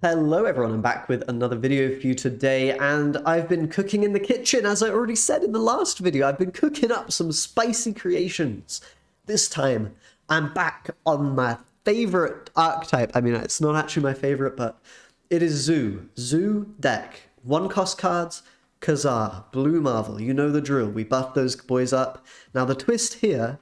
Hello everyone, I'm back with another video for you today, and I've been cooking in the kitchen. As I already said in the last video, I've been cooking up some spicy creations. This time, I'm back on my favorite archetype. I mean, it's not actually my favorite, but it is Zoo. Zoo deck. 1-cost cards, Ka-Zar, Blue Marvel, you know the drill. We buffed those boys up. Now the twist here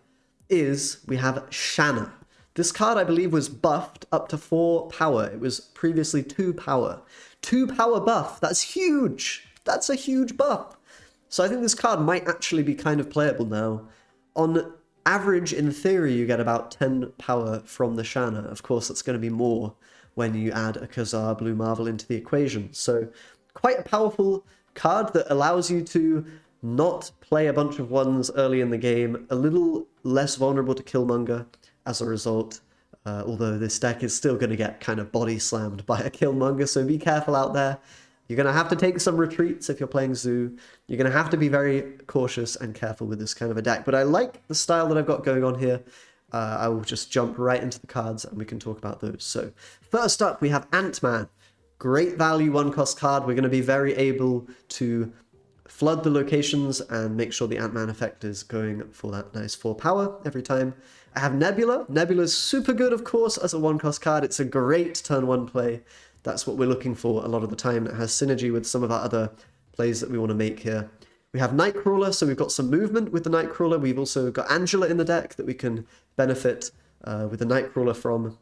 is we have Shanna. This card, I believe, was buffed up to 4 power. It was previously 2 power. 2 power buff. That's huge. That's a huge buff. So I think this card might actually be kind of playable now. On average, in theory, you get about 10 power from the Shanna. Of course, that's going to be more when you add a Ka-Zar Blue Marvel into the equation. So quite a powerful card that allows you to not play a bunch of ones early in the game. A little less vulnerable to Killmonger as a result, although this deck is still going to get kind of body slammed by a Killmonger, so be careful out there. You're going to have to take some retreats if you're playing Zoo. You're going to have to be very cautious and careful with this kind of a deck. But I like the style that I've got going on here. I will just jump right into the cards and we can talk about those. So first up, we have Ant-Man. Great value 1-cost card. We're going to be very able to flood the locations and make sure the Ant-Man effect is going for that nice 4 power every time. I have Nebula. Nebula's super good, of course, as a 1-cost card. It's a great turn 1 play. That's what we're looking for a lot of the time. It has synergy with some of our other plays that we want to make here. We have Nightcrawler, so we've got some movement with the Nightcrawler. We've also got Angela in the deck that we can benefit with the Nightcrawler from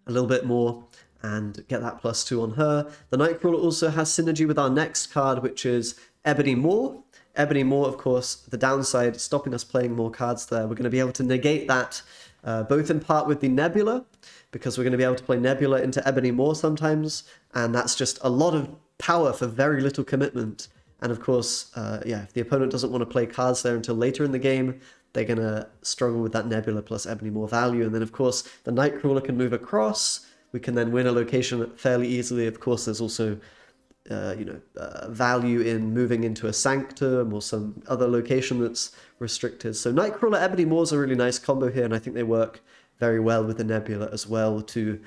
a little bit more and get that +2 on her. The Nightcrawler also has synergy with our next card, which is Ebony Maw. Ebony Maw, of course, the downside, stopping us playing more cards there. We're going to be able to negate that, both in part with the Nebula, because we're going to be able to play Nebula into Ebony Maw sometimes, and that's just a lot of power for very little commitment. And of course, if the opponent doesn't want to play cards there until later in the game, they're going to struggle with that Nebula plus Ebony Maw value. And then, of course, the Nightcrawler can move across. We can then win a location fairly easily. Of course, there's also value in moving into a Sanctum or some other location that's restricted. So Nightcrawler, Ebony Maw is a really nice combo here, and I think they work very well with the Nebula as well to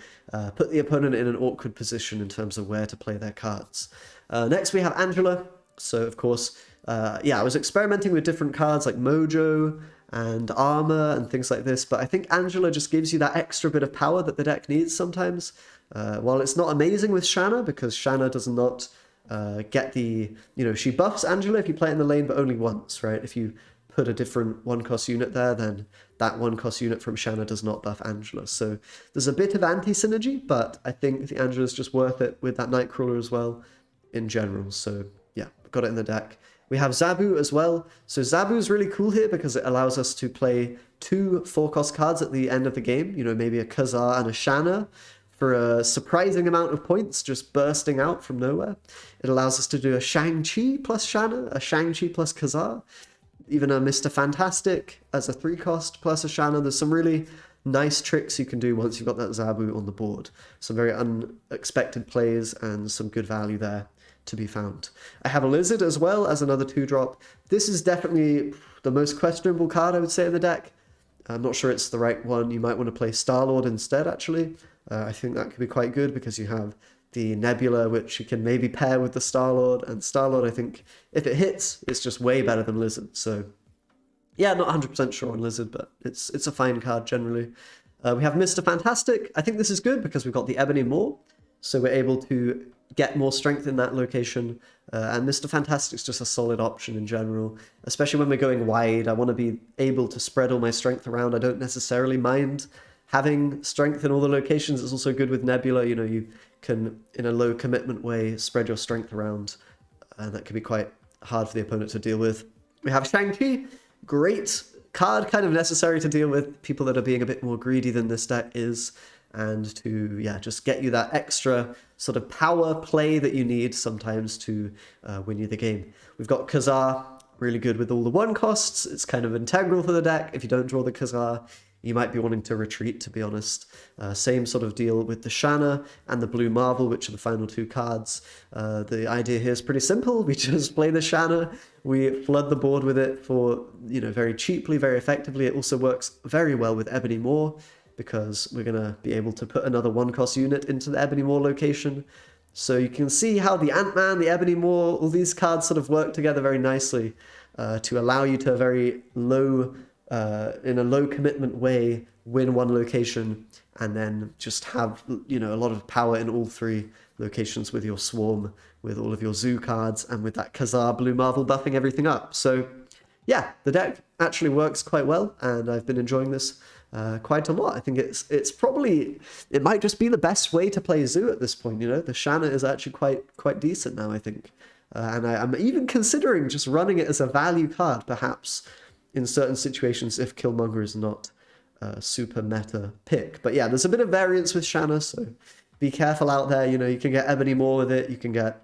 put the opponent in an awkward position in terms of where to play their cards. Next we have Angela. So of course, I was experimenting with different cards like Mojo and Armor and things like this, but I think Angela just gives you that extra bit of power that the deck needs sometimes. While it's not amazing with Shanna, because Shanna does not get the, she buffs Angela if you play it in the lane, but only once, right? If you put a different 1-cost unit there, then that 1-cost unit from Shanna does not buff Angela. So there's a bit of anti-synergy, but I think the Angela's just worth it with that Nightcrawler as well in general. So yeah, got it in the deck. We have Zabu as well. So Zabu is really cool here because it allows us to play 2 4-cost cards at the end of the game, maybe a Ka-Zar and a Shanna, for a surprising amount of points just bursting out from nowhere. It allows us to do a Shang-Chi plus Shanna, a Shang-Chi plus Ka-Zar, even a Mr. Fantastic as a 3-cost plus a Shanna. There's some really nice tricks you can do once you've got that Zabu on the board. Some very unexpected plays and some good value there to be found. I have a Lizard as well as another 2-drop. This is definitely the most questionable card, I would say, in the deck. I'm not sure it's the right one. You might want to play Star-Lord instead, actually. I think that could be quite good because you have the Nebula, which you can maybe pair with the Star-Lord. And Star-Lord, I think, if it hits, it's just way better than Lizard. So, yeah, not 100% sure on Lizard, but it's a fine card generally. We have Mr. Fantastic. I think this is good because we've got the Ebony Maw. So we're able to get more strength in that location. And Mr. Fantastic's just a solid option in general, especially when we're going wide. I want to be able to spread all my strength around. I don't necessarily mind having strength in all the locations. It's also good with Nebula. You can, in a low commitment way, spread your strength around, and that can be quite hard for the opponent to deal with. We have Shang-Chi. Great card, kind of necessary to deal with people that are being a bit more greedy than this deck is, and to, just get you that extra sort of power play that you need sometimes to win you the game. We've got Ka-Zar, really good with all the 1-costs. It's kind of integral for the deck. If you don't draw the Ka-Zar, you might be wanting to retreat, to be honest. Same sort of deal with the Shanna and the Blue Marvel, which are the final 2 cards. The idea here is pretty simple. We just play the Shanna. We flood the board with it for, very cheaply, very effectively. It also works very well with Ebony Maw. because we're going to be able to put another 1-cost unit into the Ebony Maw location. So you can see how the Ant-Man, the Ebony Maw, all these cards sort of work together very nicely to allow you to very low, in a low commitment way, win one location and then just have, you know, a lot of power in all 3 locations with your Swarm, with all of your Zoo cards, and with that Ka-Zar Blue Marvel buffing everything up. So yeah, the deck actually works quite well, and I've been enjoying this quite a lot. I think it's probably, it might just be the best way to play Zoo at this point, you know? The Shanna is actually quite decent now, I think. And I'm even considering just running it as a value card, perhaps, in certain situations if Killmonger is not a super meta pick. But yeah, there's a bit of variance with Shanna, so be careful out there. You know, you can get Ebony Maw with it, you can get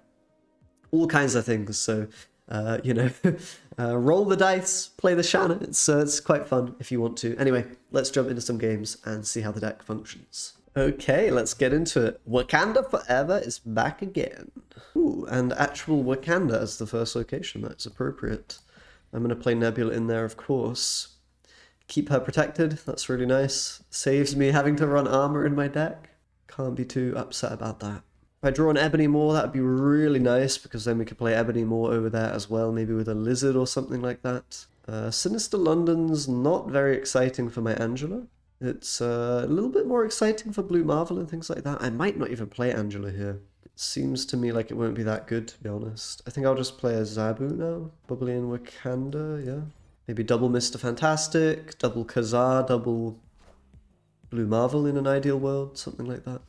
all kinds of things. So, you know, roll the dice, play the Shanna. It's quite fun if you want to. Anyway, let's jump into some games and see how the deck functions. Okay, let's get into it. Wakanda Forever is back again. Ooh, and actual Wakanda as the first location. That's appropriate. I'm going to play Nebula in there, of course. Keep her protected. That's really nice. Saves me having to run armor in my deck. Can't be too upset about that. If I draw an Ebony Maw, that would be really nice, because then we could play Ebony Maw over there as well, maybe with a Lizard or something like that. Sinister London's not very exciting for my Angela. It's a little bit more exciting for Blue Marvel and things like that. I might not even play Angela here. It seems to me like it won't be that good, to be honest. I think I'll just play a Zabu now. Bubbly and Wakanda, yeah. Maybe double Mr. Fantastic, double Ka-Zar, double Blue Marvel in an ideal world, something like that.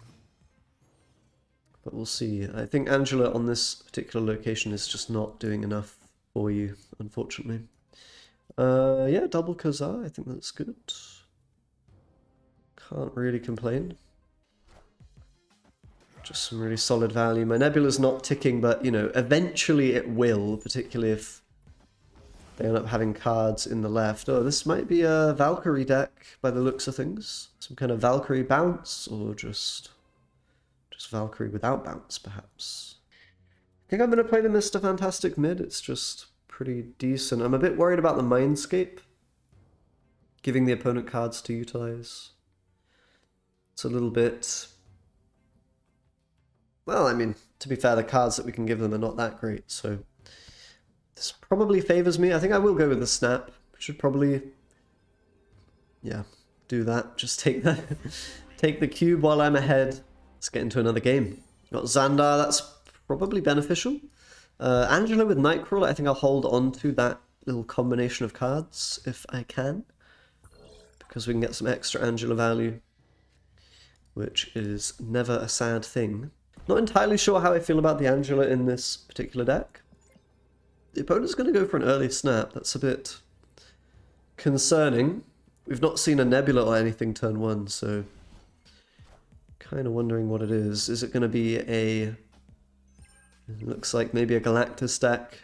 But we'll see. I think Angela on this particular location is just not doing enough for you, unfortunately. Yeah, double Ka-Zar, I think that's good. Can't really complain. Just some really solid value. My Nebula's not ticking, but, you know, eventually it will, particularly if they end up having cards in the left. Oh, this might be a Valkyrie deck by the looks of things. Some kind of Valkyrie bounce, or just Valkyrie without bounce, perhaps. I think I'm going to play the Mr. Fantastic mid. It's just pretty decent. I'm a bit worried about the Mindscape, giving the opponent cards to utilize. It's a little bit... Well, I mean, to be fair, the cards that we can give them are not that great, so this probably favors me. I think I will go with the Snap. Should probably, yeah, do that. Just take the cube while I'm ahead. Let's get into another game. Got Xandar, that's probably beneficial. Angela with Nightcrawler, I think I'll hold on to that little combination of cards if I can, because we can get some extra Angela value, which is never a sad thing. Not entirely sure how I feel about the Angela in this particular deck. The opponent's going to go for an early Snap. That's a bit concerning. We've not seen a Nebula or anything turn 1, so kind of wondering what it is. Is it going to be a... It looks like maybe a Galactus deck,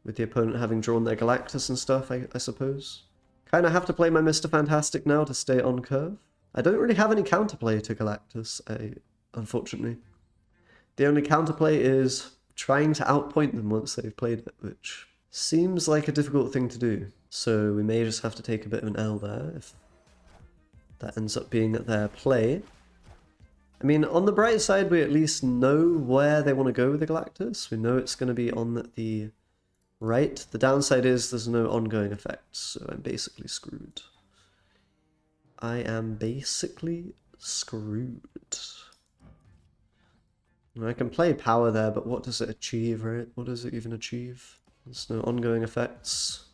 with the opponent having drawn their Galactus and stuff, I suppose. Kind of have to play my Mr. Fantastic now to stay on curve. I don't really have any counterplay to Galactus, unfortunately. The only counterplay is trying to outpoint them once they've played it, which seems like a difficult thing to do. So we may just have to take a bit of an L there, if that ends up being their play. I mean, on the bright side, we at least know where they want to go with the Galactus. We know it's going to be on the right. The downside is there's no ongoing effects, so I'm basically screwed. I am basically screwed. I can play power there, but what does it achieve, right? What does it even achieve? There's no ongoing effects.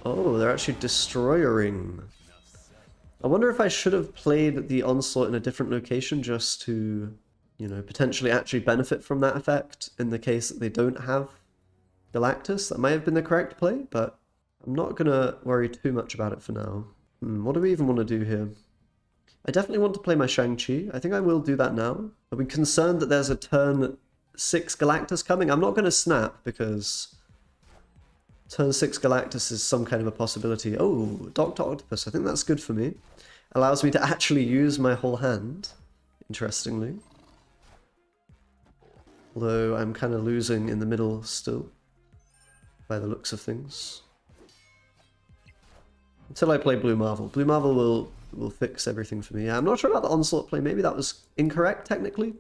Oh, they're actually destroyering. I wonder if I should have played the Onslaught in a different location just to, you know, potentially actually benefit from that effect in the case that they don't have Galactus. That might have been the correct play, but I'm not going to worry too much about it for now. What do we even want to do here? I definitely want to play my Shang-Chi. I think I will do that now. Are we concerned that there's a turn 6 Galactus coming? I'm not going to Snap because turn 6 Galactus is some kind of a possibility. Oh, Dr. Octopus. I think that's good for me. Allows me to actually use my whole hand, interestingly. Although I'm kind of losing in the middle still, by the looks of things. Until I play Blue Marvel. Blue Marvel will fix everything for me. Yeah, I'm not sure about the Onslaught play. Maybe that was incorrect technically.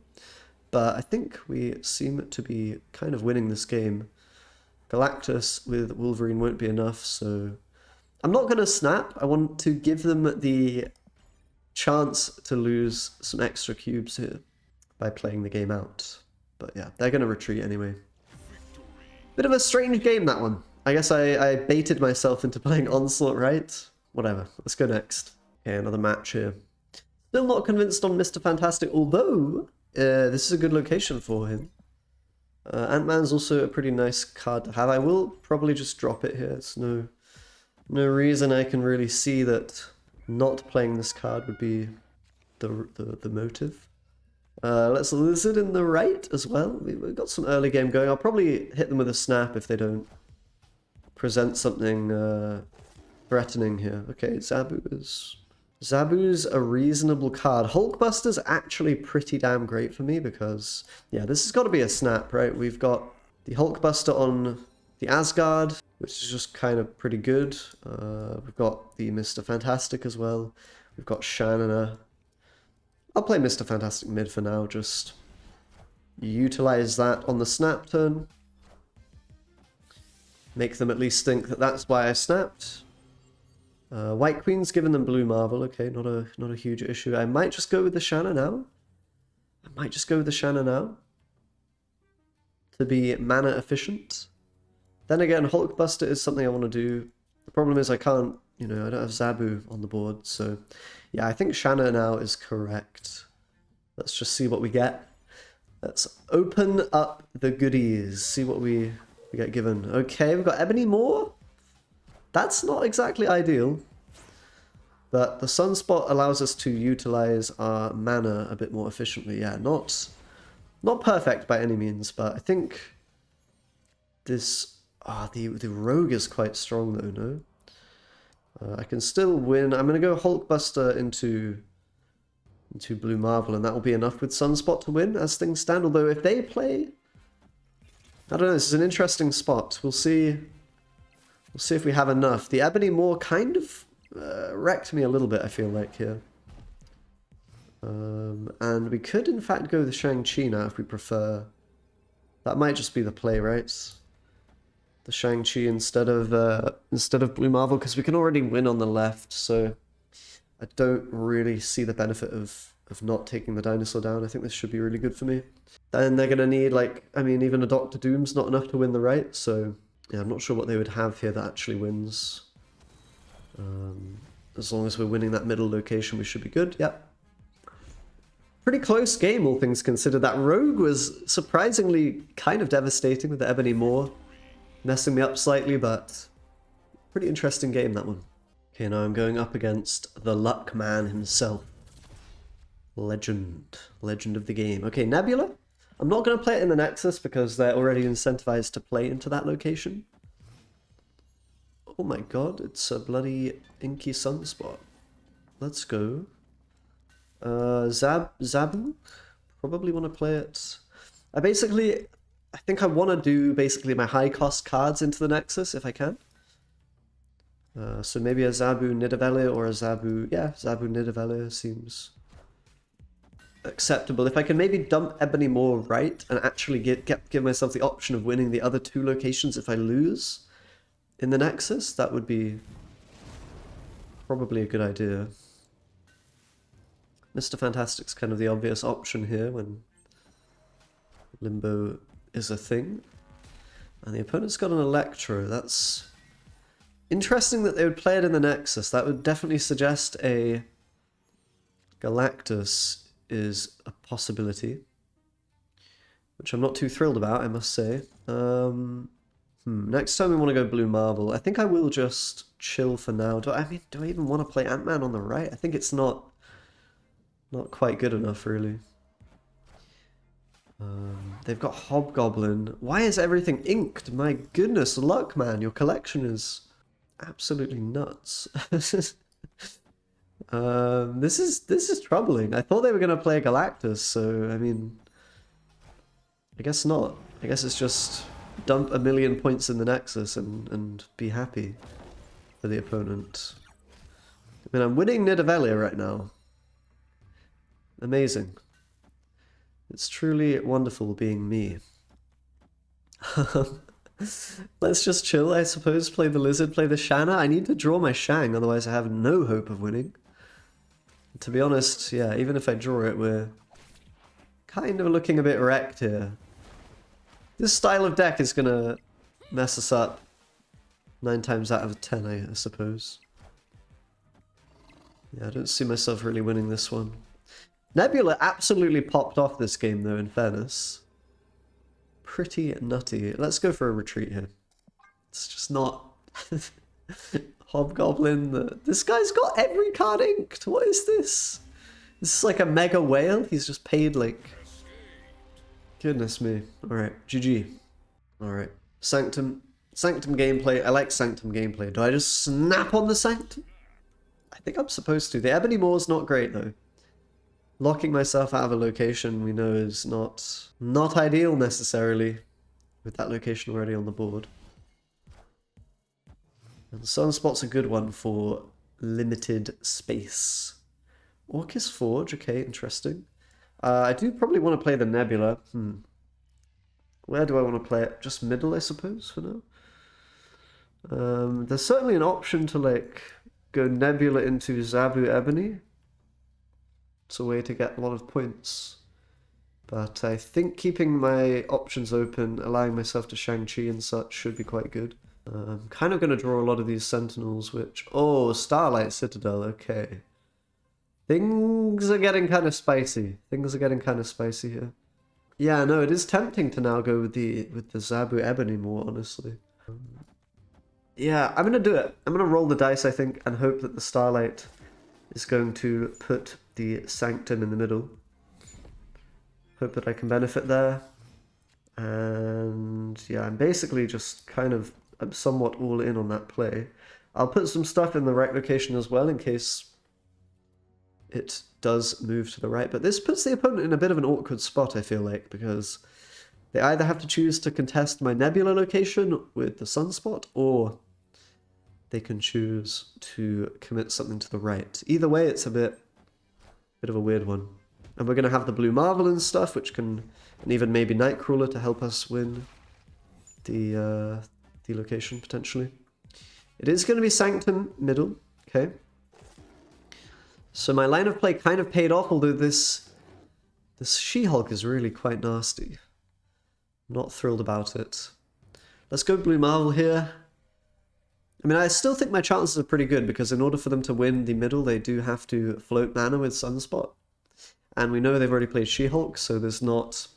But I think we seem to be kind of winning this game. Galactus with Wolverine won't be enough, so I'm not going to snap. I want to give them the chance to lose some extra cubes here by playing the game out. But yeah, they're going to retreat anyway. Bit of a strange game, that one. I guess I baited myself into playing Onslaught, right? Whatever. Let's go next. Okay, another match here. Still not convinced on Mr. Fantastic, although this is a good location for him. Ant-Man's also a pretty nice card to have. I will probably just drop it here. It's no reason I can really see that not playing this card would be the motive. Let's Lizard in the right as well. We've got some early game going. I'll probably hit them with a snap if they don't present something threatening here. Okay, Zabu's a reasonable card. Hulkbuster's actually pretty damn great for me because, yeah, this has got to be a snap, right? We've got the Hulkbuster on the Asgard, which is just kind of pretty good. We've got the Mr. Fantastic as well. We've got Shanna. I'll play Mr. Fantastic mid for now, just utilize that on the snap turn. Make them at least think that that's why I snapped. White Queen's given them Blue Marvel. Okay, not a huge issue. I might just go with the Shanna now. To be mana efficient. Then again, Hulkbuster is something I want to do. The problem is I can't, I don't have Zabu on the board, so yeah, I think Shanna now is correct. Let's just see what we get. Let's open up the goodies, see what we get given. Okay, we've got Ebony Maw. That's not exactly ideal, but the Sunspot allows us to utilize our mana a bit more efficiently. Yeah, not perfect by any means, but I think this... the Rogue is quite strong though, no? I can still win. I'm going to go Hulkbuster into Blue Marvel, and that will be enough with Sunspot to win as things stand. Although if they play... I don't know, this is an interesting spot. We'll see if we have enough. The Ebony Maw kind of wrecked me a little bit, I feel like, here. And we could, in fact, go the Shang-Chi now if we prefer. That might just be the play, right? The Shang-Chi instead of Blue Marvel, because we can already win on the left, so I don't really see the benefit of not taking the dinosaur down. I think this should be really good for me. Then they're going to need, even a Doctor Doom's not enough to win the right, so yeah, I'm not sure what they would have here that actually wins. As long as we're winning that middle location, we should be good. Yep. Pretty close game, all things considered. That Rogue was surprisingly kind of devastating with the Ebony Maw. Messing me up slightly, but pretty interesting game, that one. Okay, now I'm going up against the Luck Man himself. Legend of the game. Okay, Nebula. I'm not going to play it in the Nexus because they're already incentivized to play into that location. Oh my god, it's a bloody inky sunspot. Let's go. Zabu. Probably want to play it. I think I want to do basically my high cost cards into the Nexus if I can. So maybe a Zabu Nidavellir or a Zabu... Yeah, Zabu Nidavellir seems acceptable. If I can maybe dump Ebony Maw right and actually give myself the option of winning the other two locations if I lose in the Nexus, that would be probably a good idea. Mr. Fantastic's kind of the obvious option here when Limbo is a thing. And the opponent's got an Electro. That's interesting that they would play it in the Nexus. That would definitely suggest a Galactus is a possibility, which I'm not too thrilled about, I must say. Next time we want to go Blue Marvel. I think I will just chill for now. Do I even want to play Ant-Man on the right? I think it's not quite good enough, really. They've got Hobgoblin. Why is everything inked? My goodness, Luck Man, your collection is absolutely nuts. This is troubling. I thought they were going to play Galactus, so I guess not. I guess it's just dump a million points in the Nexus and be happy for the opponent. I mean, I'm winning Nidavellia right now. Amazing. It's truly wonderful being me. Let's just chill, I suppose. Play the Lizard, play the Shanna. I need to draw my Shang, otherwise I have no hope of winning. To be honest, yeah, even if I draw it, we're kind of looking a bit wrecked here. This style of deck is gonna mess us up 9 times out of 10, I suppose. Yeah, I don't see myself really winning this one. Nebula absolutely popped off this game, though, in fairness. Pretty nutty. Let's go for a retreat here. It's just not... Hobgoblin. This guy's got every card inked. What is this? This is like a mega whale. He's just paid like... Goodness me. Alright, GG. Alright. Sanctum. Sanctum gameplay. I like Sanctum gameplay. Do I just snap on the Sanctum? I think I'm supposed to. The Ebony Maw's not great, though. Locking myself out of a location we know is not ideal, necessarily, with that location already on the board. And the Sunspot's a good one for limited space. Orcus Forge, okay, interesting. I do probably want to play the Nebula. Where do I want to play it? Just middle, I suppose, for now. There's certainly an option to, like, go Nebula into Zabu Ebony. It's a way to get a lot of points. But I think keeping my options open, allowing myself to Shang-Chi and such should be quite good. I'm kind of going to draw a lot of these Sentinels, which... Oh, Starlight Citadel, okay. Things are getting kind of spicy. Things are getting kind of spicy here. Yeah, no, it is tempting to now go with the Zabu Ebony Maw, honestly. Yeah, I'm going to do it. I'm going to roll the dice, I think, and hope that the Starlight is going to put the Sanctum in the middle. Hope that I can benefit there. And yeah, I'm basically just kind of... I'm somewhat all in on that play. I'll put some stuff in the right location as well in case it does move to the right. But this puts the opponent in a bit of an awkward spot, I feel like, because they either have to choose to contest my Nebula location with the Sunspot, or they can choose to commit something to the right. Either way, it's a bit of a weird one. And we're going to have the Blue Marvel and stuff, which can... And even maybe Nightcrawler to help us win the location, potentially. It is going to be Sanctum middle, okay. So my line of play kind of paid off, although this She-Hulk is really quite nasty. I'm not thrilled about it. Let's go Blue Marvel here. I mean, I still think my chances are pretty good, because in order for them to win the middle, they do have to float mana with Sunspot. And we know they've already played She-Hulk, so there's not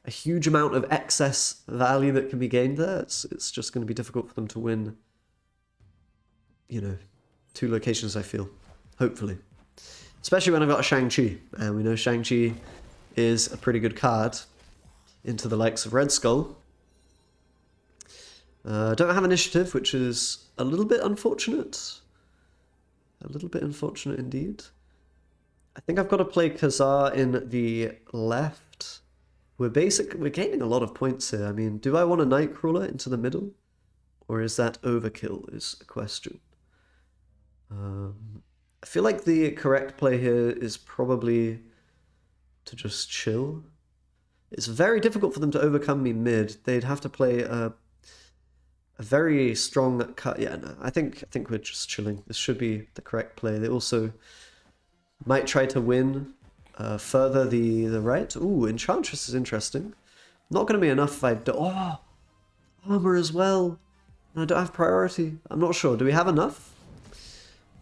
a huge amount of excess value that can be gained there. It's just going to be difficult for them to win, you know, 2 locations, I feel. Hopefully. Especially when I've got a Shang-Chi. And we know Shang-Chi is a pretty good card into the likes of Red Skull. Don't have initiative, which is a little bit unfortunate. A little bit unfortunate indeed. I think I've got to play Ka-Zar in the left. We're gaining a lot of points here. I mean, do I want a Nightcrawler into the middle? Or is that overkill, is a question. I feel like the correct play here is probably to just chill. It's very difficult for them to overcome me mid. They'd have to play a very strong cut. Yeah, no, I think we're just chilling. This should be the correct play. They also might try to win further the right. Ooh, Enchantress is interesting. Not going to be enough if I do... Oh! Armor as well. And I don't have priority. I'm not sure. Do we have enough?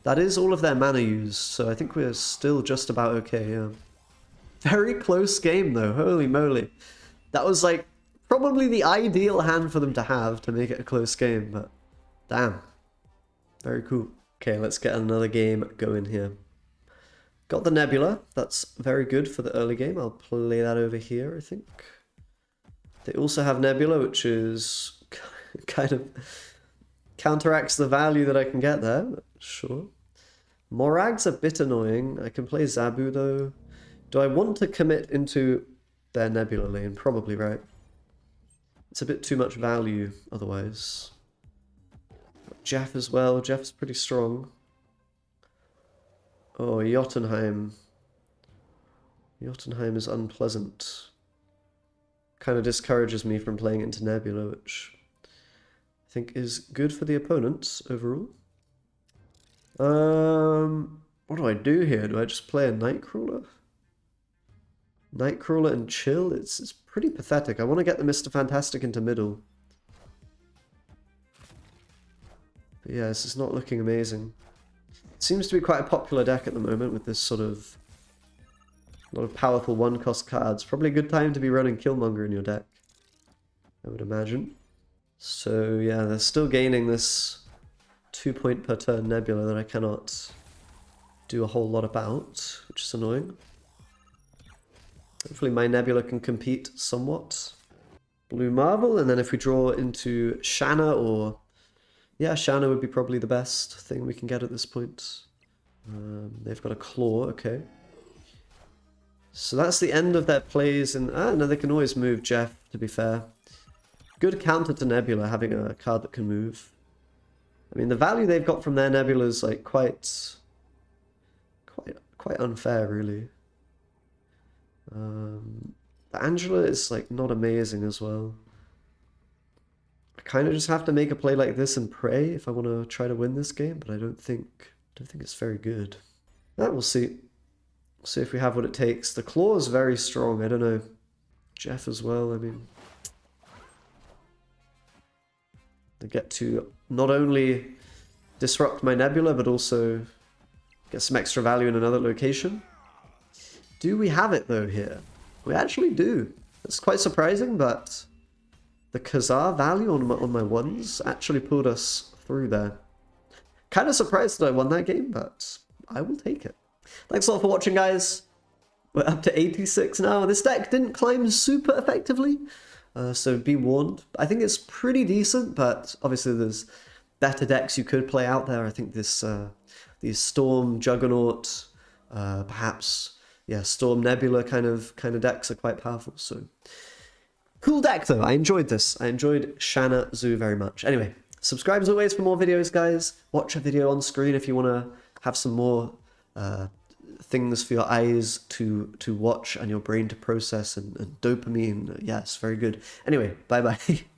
That is all of their mana used, so I think we're still just about okay, yeah. Very close game, though. Holy moly. That was, like, probably the ideal hand for them to have to make it a close game, but damn. Very cool. Okay, let's get another game going here. Got the Nebula. That's very good for the early game. I'll play that over here, I think. They also have Nebula, which is kind of counteracts the value that I can get there. But sure. Morag's a bit annoying. I can play Zabu, though. Do I want to commit into their Nebula lane? Probably, right? It's a bit too much value, otherwise. Jeff as well. Jeff's pretty strong. Oh, Jotunheim. Jotunheim is unpleasant. Kind of discourages me from playing into Nebula, which I think is good for the opponents overall. What do I do here? Do I just play a Nightcrawler? Nightcrawler and chill? It's pretty pathetic. I want to get the Mr. Fantastic into middle. But yeah, this is not looking amazing. It seems to be quite a popular deck at the moment with this sort of a lot of powerful one-cost cards. Probably a good time to be running Killmonger in your deck, I would imagine. So yeah, they're still gaining this 2-point per turn Nebula that I cannot do a whole lot about, which is annoying. Hopefully my Nebula can compete somewhat. Blue Marvel, and then if we draw into Shanna or... Yeah, Shanna would be probably the best thing we can get at this point. They've got a claw, okay. So that's the end of their plays, and no, they can always move Jeff, to be fair. Good counter to Nebula, having a card that can move. I mean, the value they've got from their Nebula is like quite unfair, really. The Angela is like not amazing as well. I kind of just have to make a play like this and pray if I want to try to win this game, but I don't think it's very good. We'll see. See if we have what it takes. The claw is very strong. I don't know. Jeff as well, I mean. They get to not only disrupt my Nebula, but also get some extra value in another location. Do we have it, though, here? We actually do. It's quite surprising, but the Ka-Zar value on my ones actually pulled us through there. Kind of surprised that I won that game, but I will take it. Thanks a lot for watching, guys. We're up to 86 now. This deck didn't climb super effectively, so be warned. I think it's pretty decent, but obviously there's better decks you could play out there. I think this these Storm, Juggernaut, perhaps, yeah, Storm Nebula kind of decks are quite powerful. So cool deck though. I enjoyed this. I enjoyed Shanna Zoo very much. Anyway, subscribe as always for more videos, guys. Watch a video on screen if you want to have some more things for your eyes to watch and your brain to process, and dopamine. Yes, very good. Anyway, bye bye.